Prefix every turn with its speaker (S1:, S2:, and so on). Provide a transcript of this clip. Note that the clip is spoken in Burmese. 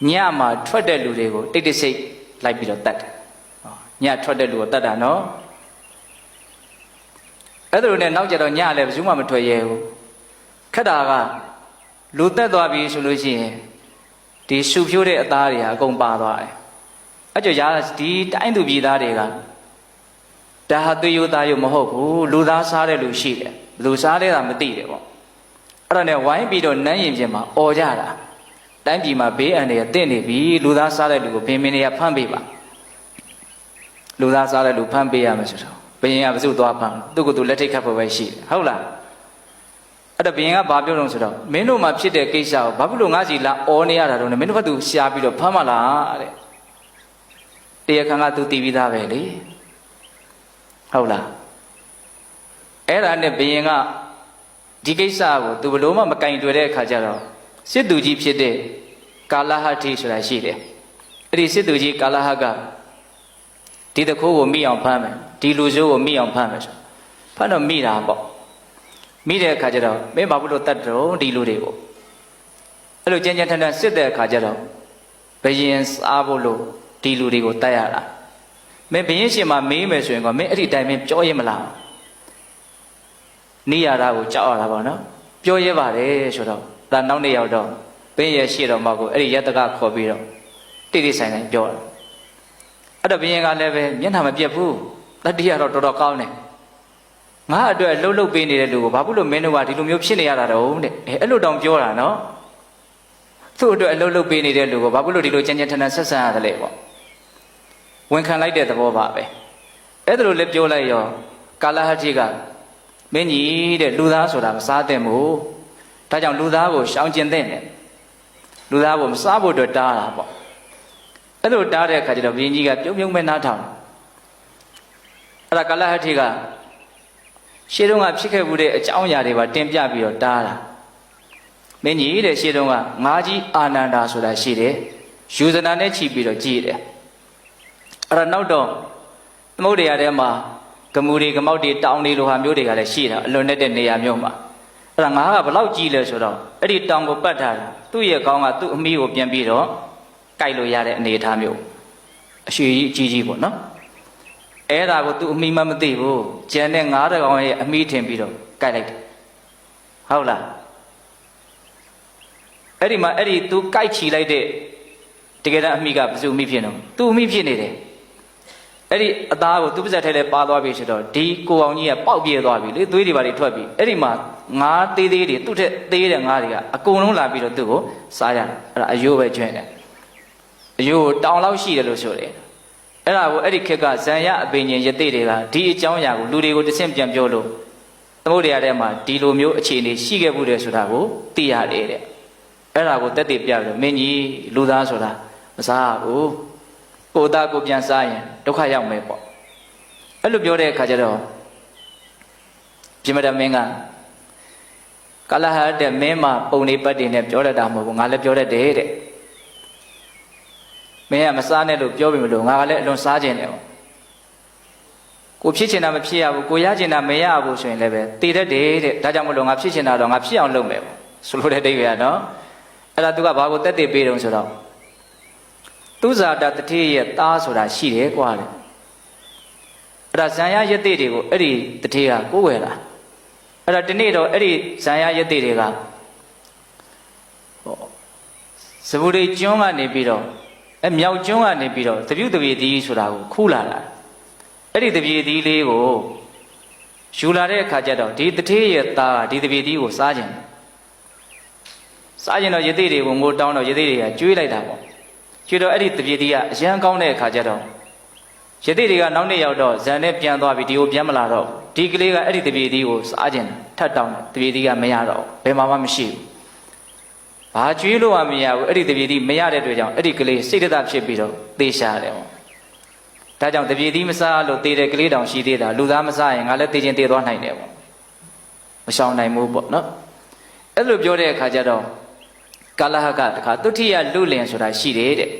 S1: ညမှာထွက်တဲ့လူတွေကိုတိတ်တိတ်ဆိတ်လိုက်ပြီးတော့တတ်တယ်ညထွက်တဲ့လူကိုတတ်တာနော်အဲ့ဒါလိုနဲ့နောက်ကြတော့ညလည်းဘယ်သူမှမထွက်ရဲဘူးခက်တာကလူတက်သွားပြီဆိုလို့ရှိရင်ဒီရှုဖြိုးတဲ့အသားတွေဟာအကုန်ပါသွားတယ်အဲ့ကြောင့်ရာဒီတိုင်းသူပြည်သားတွေကဒါဟာသွေးရိုးသားရိုးမဟုတ်ဘူးလူသားစားတဲ့လူရှိတယ်ဘယ်သူစားလဲတာမသိတယ်ပေါ့အဲ့ဒါနဲ့ဝိုင်းပြီးတော့နန်းရင်ပြင်မှာអော်ကြတာတိုင်းပြည်မှာဘေးအန္တရာယ်တင့်နေပြီလူသားစားတဲ့လူကိုဘင်းမင်းတွေကဖမ်းပေးပါလူသားစားတဲ့လူဖမ်းပေးရမယ်ဆိုတော့ဘင်းကဘယ်သူသွားဖမ်းသူ့ကိုယ်သူလက်ထိတ်ခတ်ဖို့ပဲရှိတယ်ဟုတ်လားအဲ့တော့ဘင်းကဘာပြောလို့ဆိုတော့မင်းတို့မှာဖြစ်တဲ့ကိစ္စကိုဘာဖြစ်လို့ငါစီလာអော်နေရတာတော့မင်းတို့ကသူရှားပြီးတော့ဖမ်းမလားတဲ့တရားခံကသူတည်ပြီးသားပဲလေဟုတ်လားအဲ့ဒါနဲ့ဘင်းကဒီကိစ္စကိုသူဘလို့မှမကင်တွေ့တဲ့အခါကျတော့စစ်သူကြီးဖြစ်တဲ့ကာလဟတိဆိုတာရှိတယ်အဲ့ဒီစစ်သူကြီးကာလဟကဒီတခိုးကိုမိအောင်ဖမ်းမယ်ဒီလူဆိုးကိုမိအောင်ဖမ်းမယ်ဆိုဖမ်းတော့မိတာပေါ့မိတဲ့အခါကျတော့မင်းဘာလို့တတ်တော့ဒီလူတွေကိုအဲ့လိုကြမ်းကြမ်းထန်ထန်စစ်တဲ့အခါကျတော့ဘယင်စားဖို့လို့ဒီလူတွေကိုတတ်ရတာမင်းဘယင်ရှင်မှာမေးမယ်ဆိုရင်ကမင်းအဲ့ဒီတိုင်မင်းပြောရင်မလားနေရတာကိုကြောက်ရတာပေါ့နော်ပြောရဲပါတယ်ဆိုတော့ဒါနောက်နေ့ရောက်တော့ဘင်းရဲ့ရှေ့တော်မှာကိုအဲ့ဒီယတကခေါ်ပြီးတော့တိတိဆိုင်ဆိုင်ပြောတယ်အဲ့တော့ဘင်းကလည်းပဲမျက်နှာမပြတ်ဘူးတတိယတော့တော်တော်ကောင်းတယ်ငါအတွက်လှုပ်လှုပ်ပေးနေတဲ့လူကိုဘာဖြစ်လို့မင်းတို့ကဒီလိုမျိုးဖြစ်နေရတာတော့တဲ့အဲ့လိုတောင်ပြောတာနော်သူ့အတွက်အလှုပ်လှုပ်ပေးနေတဲ့လူကိုဘာဖြစ်လို့ဒီလိုကြမ်းကြမ်းထန်ထန်ဆက်ဆံရတယ်လဲပေါ့ဝန်ခံလိုက်တဲ့သဘောပါပဲအဲ့ဒါလိုလည်းပြောလိုက်ရောကာလဟတိကမင်းကြီးတဲ့လူသားဆိုတာမစားသင့်ဘူးဒါကြောင့်လူသားကိုရှောင်ကျင်သင့်တယ်လူသားကိုမစားဖို့အတွက်တားတာပေါ့အဲ့လိုတားတဲ့အခါကျတော့ဘုရင်ကြီးကပြုံးပြုံးပဲနားထောင်အဲ့ဒါကာလဟတိကရှေးတုန်းကဖြစ်ခဲ့မှုတဲ့အကြောင်းအရာတွေပါတင်ပြပြီးတော့တားတာမင်းကြီးတဲ့ရှေးတုန်းကငါးကြီးအာနန္ဒာဆိုတာရှိတယ်ယူဇနာနဲ့ချီပြီးတော့ကြည်တယ်အဲ့ဒါနောက်တော့သမုဒ္ဒရာထဲမှာကမူတွေကမောက်တွေတောင်တွေလိုဟာမျိုးတွေကလည်းရှိတာအလွန်နဲ့တဲ့နေရာမျိုးမှာအဲ့ဒါငါကဘလောက်ကြီးလဲဆိုတော့အဲ့ဒီတောင်ကိုပတ်ထားတာသူ့ရဲ့ကောင်းကသူ့အမိကိုပြန်ပြီးတော့ကြိုက်လို့ရတဲ့အနေအထားမျိုးအရွှေကြီးအကြီးကြီးပေါ့နော်အဲ့ဒါကိုသူ့အမိမမသိဘူးကျန်တဲ့ငါးတကောင်ရဲ့အမိထင်ပြီးတော့ကြိုက်လိုက်တယ်ဟုတ်လားအဲ့ဒီမှာအဲ့ဒီသူကြိုက်ချီလိုက်တဲ့တကယ်တမ်းအမိကဘယ်သူအမိဖြစ်နော်သူ့အမိဖြစ်နေတယ်အဲ့ဒီအသားကိုသူ့ပါဇက်ထဲလဲပါသွားပြီဆိုတော့ဒီကိုအောင်ကြီးကပေါက်ပြေးသွားပြီလေသွေးတွေပါတွေထွက်ပြီအဲ့ဒီမှာငါးသေးသေးတွေသူ့ထက်သေးတဲ့ငါးတွေကအကုန်လုံးလာပြီးတော့သူ့ကိုစားရတယ်အဲ့ဒါအယိုးပဲကျွဲတယ်အယိုးတောင်လောက်ရှိတယ်လို့ဆိုတယ်အဲ့ဒါကိုအဲ့ဒီခေတ်ကဇံရအပင်ရှင်ယသိတွေကဒီအကြောင်းအရာကိုလူတွေကိုတဆင့်ပြန်ပြောလို့သမုဒ္ဒရာထဲမှာဒီလိုမျိုးအခြေအနေရှိခဲ့မှုတယ်ဆိုတာကိုသိရတယ်တဲ့အဲ့ဒါကိုတက်တည်ပြပြီးတော့မင်းကြီးလူသားဆိုတာမစားဘူးကိုသားကိုပြန်စားရင်ဒုက္ခရောက်မယ်ပေါ့အဲ့လိုပြောတဲ့အခါကျတော့ပြမတမင်းကကာလဟတဲ့မင်းမပုံနေပတ်တင်နဲ့ပြောတတ်တာမဟုတ်ဘူးငါလည်းပြောတတ်တယ်တဲ့မင်းကမစားနဲ့လို့ပြောပြီမလို့ငါကလည်းအလွန်စားခြင်းတယ်ပေါ့ကိုဖြစ်ချင်တာမဖြစ်ရဘူးကိုရချင်တာမရဘူးဆိုရင်လည်းပဲတည်တတ်တယ်တဲ့ဒါကြောင့်မလို့ငါဖြစ်ချင်တာတော့ငါဖြစ်အောင်လုပ်မယ်ပေါ့ဆိုလိုတဲ့အိဗေကနော်အဲ့ဒါသူကဘာကိုတက်တည်ပေးတုံးဆိုတော့သူဇာတတတိရဲ့သားဆိုတာရှိတယ်ကွာလေအဲ့ဒါဇံရယတိတွေကိုအဲ့ဒီတတိကကိုးဝယ်တာအဲ့ဒါဒီနေ့တော့အဲ့ဒီဇံရယတိတွေကဇဗုရိကျွန်းကနေပြီးတော့မြောက်ကျွန်းကနေပြီးတော့တပြုတ်တပြေသီးဆိုတာကိုခူးလာတာအဲ့ဒီတပြေသီးလေးကိုယူလာတဲ့အခါကျတော့ဒီတတိရဲ့သားဒီတပြေသီးကိုစားခြင်းတော့ယတိတွေကိုငိုတောင်းတော့ယတိတွေကကျွေးလိုက်တာပေါ့ကျွေးတော့အဲ့ဒီတပြေသီးကအရန်ကောင်းတဲ့အခါကျတော့ယတိတွေကနောက်နေ့ရောက်တော့ဇန်နဲ့ပြန်သွားပြီးဒီကိုပြန်မလာတော့ဒီကလေးကအဲ့ဒီတပြေသီးကိုစားခြင်းထတ်တောင်းတပြေသီးကမရတော့ဘယ်မှာမှမရှိဘူးဘာကျွေးလို့မှမရဘူးအဲ့ဒီတပြေသီးမရတဲ့အတွက်ကြောင့်အဲ့ဒီကလေးစိတ်သက်ဖြစ်ပြီးတော့သေရှာတယ်ပေါ့ဒါကြောင့်တပြေသီးမစားလို့သေတဲ့ကလေးတောင်ရှိသေးတာလူသားမစားရင်ငါလည်းသေခြင်းသေသွားနိုင်တယ်ပေါ့မရှောင်နိုင်ဘူးပေါ့နော်အဲ့လိုပြောတဲ့အခါကျတော့ကာလဟကတခါသုထိယလူလင်ဆိုတာရှိတယ်တဲ့